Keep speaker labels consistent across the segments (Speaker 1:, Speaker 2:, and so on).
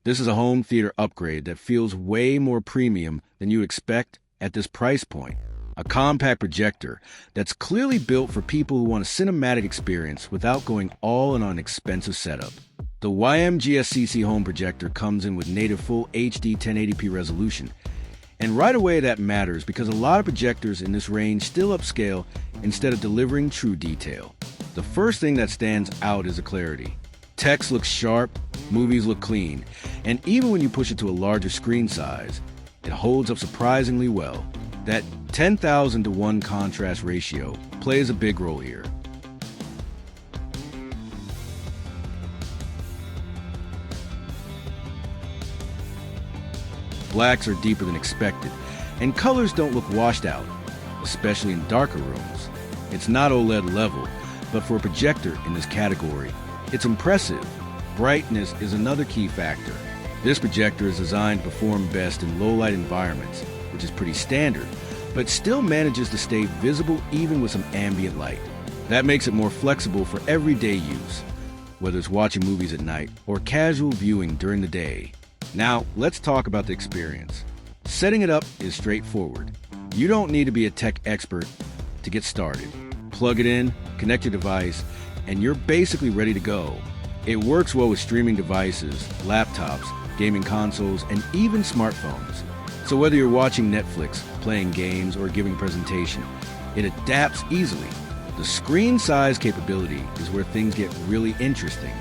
Speaker 1: This is a home theater upgrade that feels way more premium than you expect at this price point. A compact projector that's clearly built for people who want a cinematic experience without going all in on an expensive setup. The YMGSCC Home Projector comes in with native full HD 1080p resolution. And right away that matters because a lot of projectors in this range still upscale instead of delivering true detail. The first thing that stands out is the clarity. Text looks sharp, movies look clean, and even when you push it to a larger screen size, it holds up surprisingly well. That 10,000 to 1 contrast ratio plays a big role here. Blacks are deeper than expected, and colors don't look washed out, especially in darker rooms. It's not OLED level, but for a projector in this category, it's impressive. Brightness is another key factor. This projector is designed to perform best in low-light environments, which is pretty standard, but still manages to stay visible even with some ambient light. That makes it more flexible for everyday use, whether it's watching movies at night or casual viewing during the day. Now, let's talk about the experience. Setting it up is straightforward. You don't need to be a tech expert to get started. Plug it in, connect your device, and you're basically ready to go. It works well with streaming devices, laptops, gaming consoles, and even smartphones. So whether you're watching Netflix, playing games, or giving a presentation, it adapts easily. The screen size capability is where things get really interesting.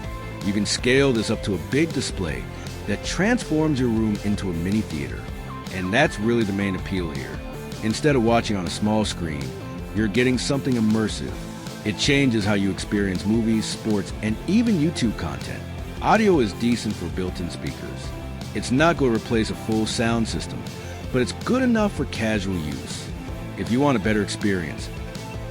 Speaker 1: You can scale this up to a big display that transforms your room into a mini theater. And that's really the main appeal here. Instead of watching on a small screen, you're getting something immersive. It changes how you experience movies, sports, and even YouTube content. Audio is decent for built-in speakers. It's not going to replace a full sound system, but it's good enough for casual use. If you want a better experience,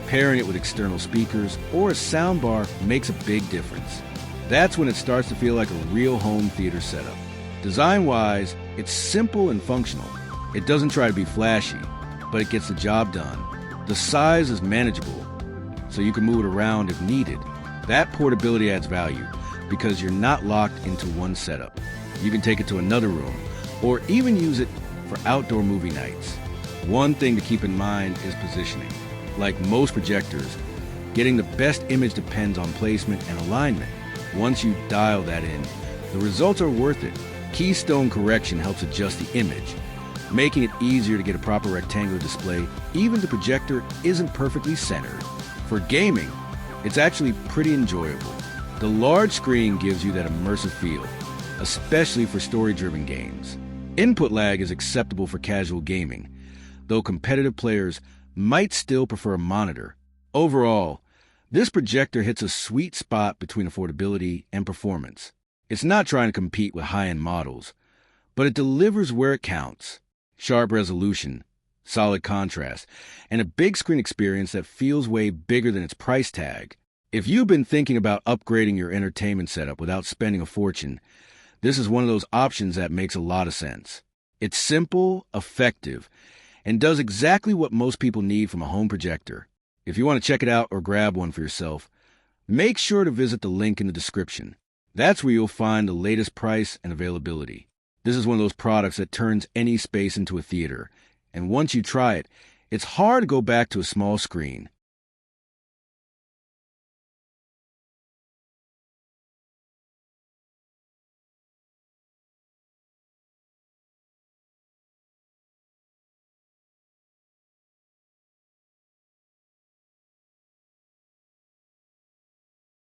Speaker 1: pairing it with external speakers or a soundbar makes a big difference. That's when it starts to feel like a real home theater setup. Design-wise, it's simple and functional. It doesn't try to be flashy, but it gets the job done. The size is manageable, so you can move it around if needed. That portability adds value because you're not locked into one setup. You can take it to another room or even use it for outdoor movie nights. One thing to keep in mind is positioning. Like most projectors, getting the best image depends on placement and alignment. Once you dial that in, the results are worth it. Keystone correction helps adjust the image, making it easier to get a proper rectangular display even if the projector isn't perfectly centered. For gaming, it's actually pretty enjoyable. The large screen gives you that immersive feel, especially for story-driven games. Input lag is acceptable for casual gaming, though competitive players might still prefer a monitor. Overall, this projector hits a sweet spot between affordability and performance. It's not trying to compete with high-end models, but it delivers where it counts. Sharp resolution, solid contrast, and a big screen experience that feels way bigger than its price tag. If you've been thinking about upgrading your entertainment setup without spending a fortune, this is one of those options that makes a lot of sense. It's simple, effective, and does exactly what most people need from a home projector. If you want to check it out or grab one for yourself, make sure to visit the link in the description. That's where you'll find the latest price and availability. This is one of those products that turns any space into a theater, and once you try it, it's hard to go back to a small screen.